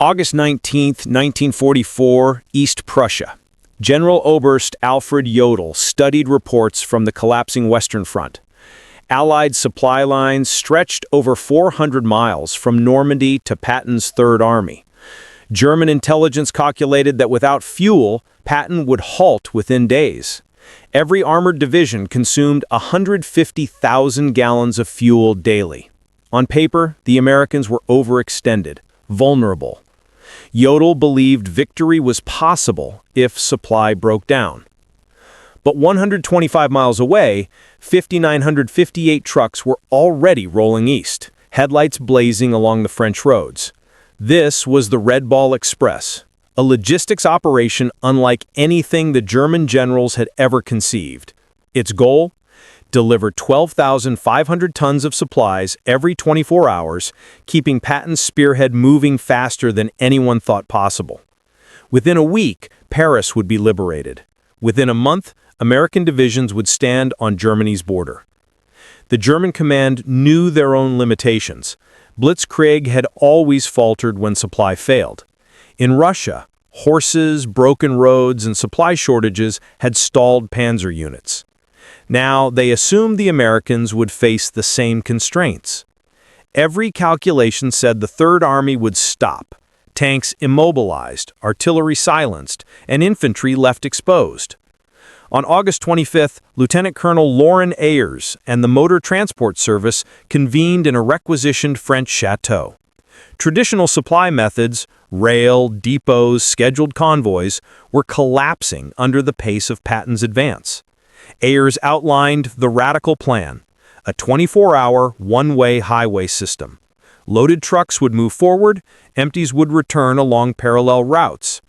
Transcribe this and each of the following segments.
August 19, 1944, East Prussia. General Oberst Alfred Jodl studied reports from the collapsing Western Front. Allied supply lines stretched over 400 miles from Normandy to Patton's Third Army. German intelligence calculated that without fuel, Patton would halt within days. Every armored division consumed 150,000 gallons of fuel daily. On paper, the Americans were overextended, vulnerable. Jodl believed victory was possible if supply broke down. But 125 miles away, 5,958 trucks were already rolling east, headlights blazing along the French roads. This was the Red Ball Express, a logistics operation unlike anything the German generals had ever conceived. Its goal? Deliver 12,500 tons of supplies every 24 hours, keeping Patton's spearhead moving faster than anyone thought possible. Within a week, Paris would be liberated. Within a month, American divisions would stand on Germany's border. The German command knew their own limitations. Blitzkrieg had always faltered when supply failed. In Russia, horses, broken roads, and supply shortages had stalled panzer units. Now, they assumed the Americans would face the same constraints. Every calculation said the Third Army would stop, tanks immobilized, artillery silenced, and infantry left exposed. On August 25th, Lieutenant Colonel Laurent Ayers and the Motor Transport Service convened in a requisitioned French chateau. Traditional supply methods, rail, depots, scheduled convoys, were collapsing under the pace of Patton's advance. Ayers outlined the radical plan, a 24-hour, one-way highway system. Loaded trucks would move forward, empties would return along parallel routes.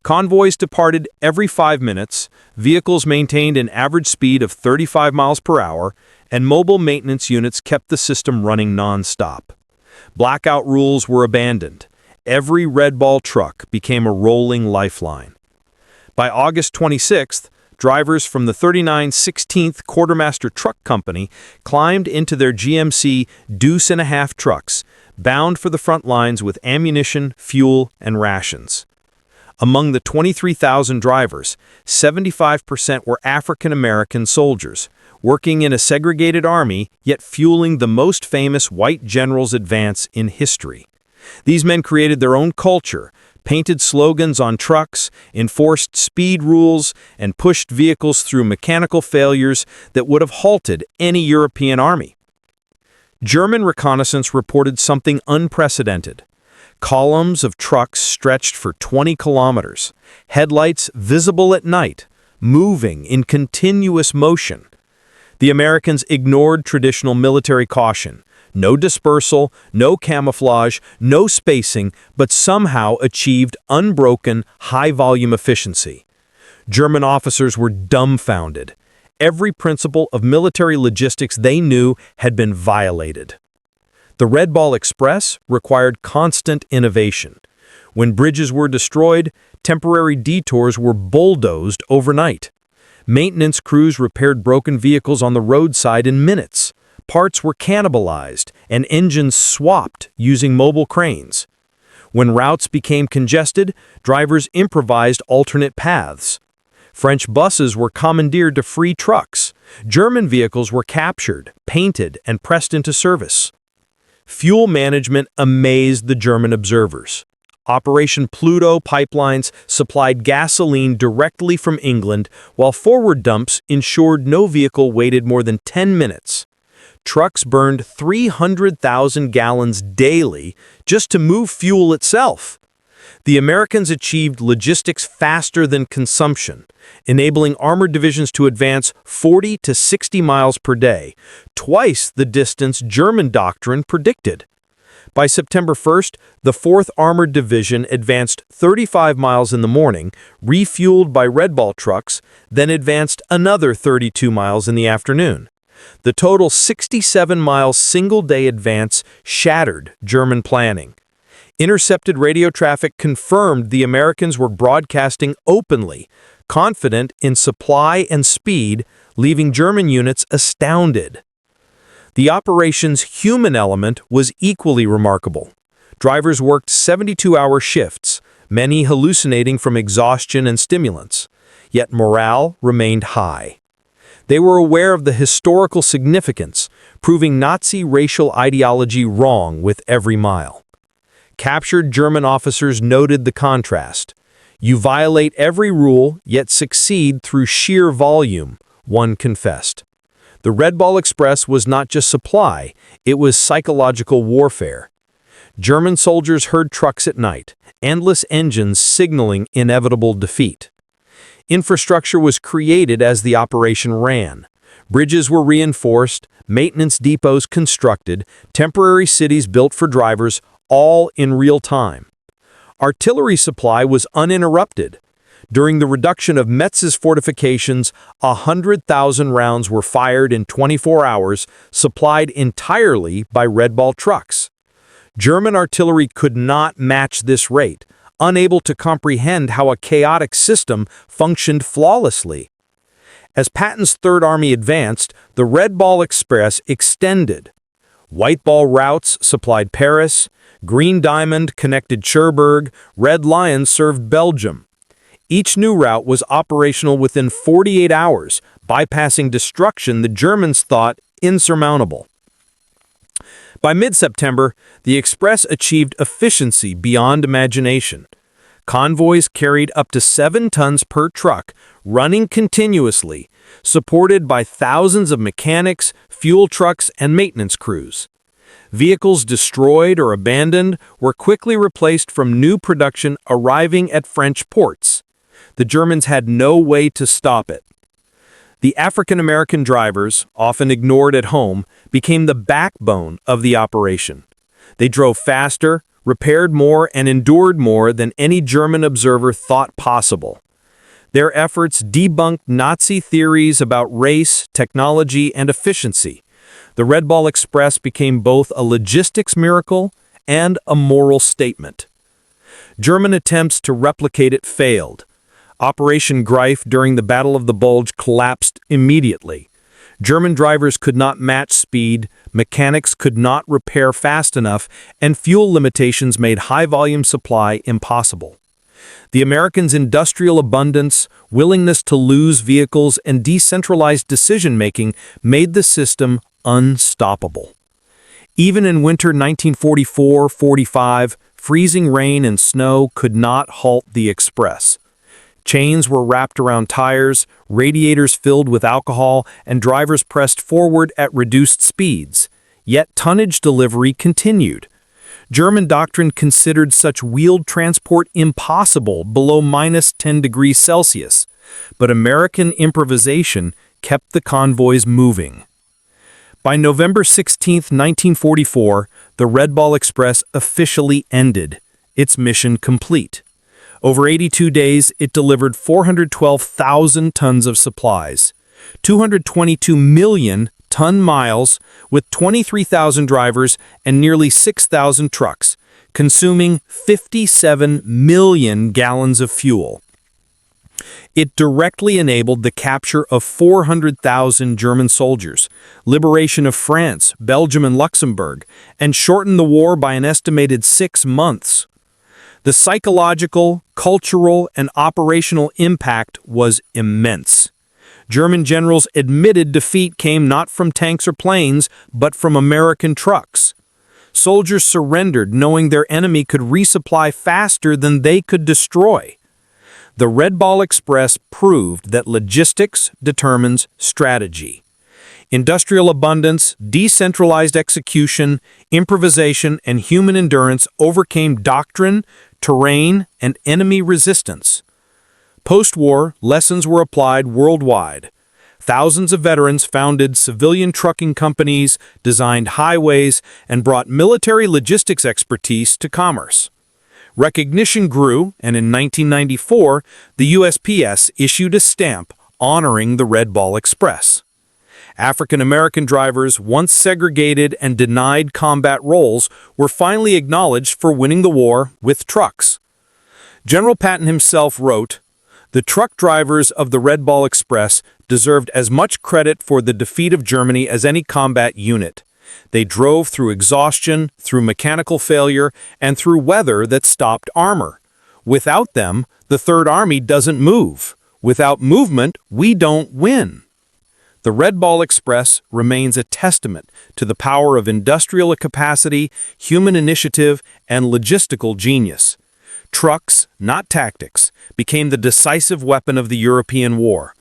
Convoys departed every 5 minutes, vehicles maintained an average speed of 35 miles per hour, and mobile maintenance units kept the system running non-stop. Blackout rules were abandoned. Every Red Ball truck became a rolling lifeline. By August 26th, drivers from the 3916th Quartermaster Truck Company climbed into their GMC deuce-and-a-half trucks, bound for the front lines with ammunition, fuel, and rations. Among the 23,000 drivers, 75% were African American soldiers, working in a segregated army, yet fueling the most famous white general's advance in history. These men created their own culture, painted slogans on trucks, enforced speed rules, and pushed vehicles through mechanical failures that would have halted any European army. German reconnaissance reported something unprecedented. Columns of trucks stretched for 20 kilometers, headlights visible at night, moving in continuous motion. The Americans ignored traditional military caution. No dispersal, no camouflage, no spacing, but somehow achieved unbroken, high-volume efficiency. German officers were dumbfounded. Every principle of military logistics they knew had been violated. The Red Ball Express required constant innovation. When bridges were destroyed, temporary detours were bulldozed overnight. Maintenance crews repaired broken vehicles on the roadside in minutes. Parts were cannibalized and engines swapped using mobile cranes. When routes became congested, drivers improvised alternate paths. French buses were commandeered to free trucks. German vehicles were captured, painted, and pressed into service. Fuel management amazed the German observers. Operation Pluto pipelines supplied gasoline directly from England, while forward dumps ensured no vehicle waited more than 10 minutes. Trucks burned 300,000 gallons daily just to move fuel itself. The Americans achieved logistics faster than consumption, enabling armored divisions to advance 40 to 60 miles per day, twice the distance German doctrine predicted. By September 1st, the 4th Armored Division advanced 35 miles in the morning, refueled by Red Ball trucks, then advanced another 32 miles in the afternoon. The total 67-mile single-day advance shattered German planning. Intercepted radio traffic confirmed the Americans were broadcasting openly, confident in supply and speed, leaving German units astounded. The operation's human element was equally remarkable. Drivers worked 72-hour shifts, many hallucinating from exhaustion and stimulants. Yet morale remained high. They were aware of the historical significance, proving Nazi racial ideology wrong with every mile. Captured German officers noted the contrast. "You violate every rule, yet succeed through sheer volume," one confessed. The Red Ball Express was not just supply, it was psychological warfare. German soldiers heard trucks at night, endless engines signaling inevitable defeat. Infrastructure was created as the operation ran. Bridges were reinforced, maintenance depots constructed, temporary cities built for drivers, all in real time. Artillery supply was uninterrupted. During the reduction of Metz's fortifications, 100,000 rounds were fired in 24 hours, supplied entirely by Red Ball trucks. German artillery could not match this rate, unable to comprehend how a chaotic system functioned flawlessly. As Patton's Third Army advanced, the Red Ball Express extended. White Ball routes supplied Paris, Green Diamond connected Cherbourg, Red Lion served Belgium. Each new route was operational within 48 hours, bypassing destruction the Germans thought insurmountable. By mid-September, the Express achieved efficiency beyond imagination. Convoys carried up to 7 tons per truck, running continuously, supported by thousands of mechanics, fuel trucks, and maintenance crews. Vehicles destroyed or abandoned were quickly replaced from new production arriving at French ports. The Germans had no way to stop it. The African-American drivers, often ignored at home, became the backbone of the operation. They drove faster, repaired more, and endured more than any German observer thought possible. Their efforts debunked Nazi theories about race, technology, and efficiency. The Red Ball Express became both a logistics miracle and a moral statement. German attempts to replicate it failed. Operation Greif during the Battle of the Bulge collapsed immediately. German drivers could not match speed, mechanics could not repair fast enough, and fuel limitations made high-volume supply impossible. The Americans' industrial abundance, willingness to lose vehicles, and decentralized decision-making made the system unstoppable. Even in winter 1944-45, freezing rain and snow could not halt the Express. Chains were wrapped around tires, radiators filled with alcohol, and drivers pressed forward at reduced speeds. Yet tonnage delivery continued. German doctrine considered such wheeled transport impossible below -10 degrees Celsius, but American improvisation kept the convoys moving. By November 16, 1944, the Red Ball Express officially ended, its mission complete. Over 82 days, it delivered 412,000 tons of supplies, 222 million ton-miles with 23,000 drivers and nearly 6,000 trucks, consuming 57 million gallons of fuel. It directly enabled the capture of 400,000 German soldiers, liberation of France, Belgium, and Luxembourg, and shortened the war by an estimated 6 months. The psychological, cultural, and operational impact was immense. German generals admitted defeat came not from tanks or planes, but from American trucks. Soldiers surrendered knowing their enemy could resupply faster than they could destroy. The Red Ball Express proved that logistics determines strategy. Industrial abundance, decentralized execution, improvisation, and human endurance overcame doctrine, terrain, and enemy resistance. Post-war, lessons were applied worldwide. Thousands of veterans founded civilian trucking companies, designed highways, and brought military logistics expertise to commerce. Recognition grew, and in 1994, the USPS issued a stamp honoring the Red Ball Express. African-American drivers, once segregated and denied combat roles, were finally acknowledged for winning the war with trucks. General Patton himself wrote, "The truck drivers of the Red Ball Express deserved as much credit for the defeat of Germany as any combat unit. They drove through exhaustion, through mechanical failure, and through weather that stopped armor. Without them, the Third Army doesn't move. Without movement, we don't win. The Red Ball Express remains a testament to the power of industrial capacity, human initiative, and logistical genius. Trucks, not tactics, became the decisive weapon of the European war.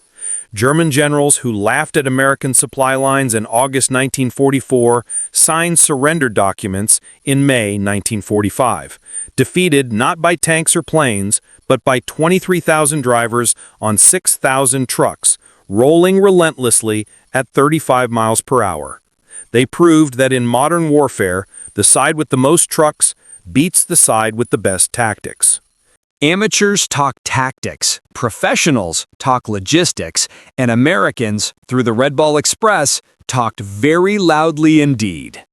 German generals who laughed at American supply lines in August 1944 signed surrender documents in May 1945, defeated not by tanks or planes, but by 23,000 drivers on 6,000 trucks, rolling relentlessly at 35 miles per hour. They proved that in modern warfare, the side with the most trucks beats the side with the best tactics. Amateurs talk tactics, professionals talk logistics, and Americans, through the Red Ball Express, talked very loudly indeed.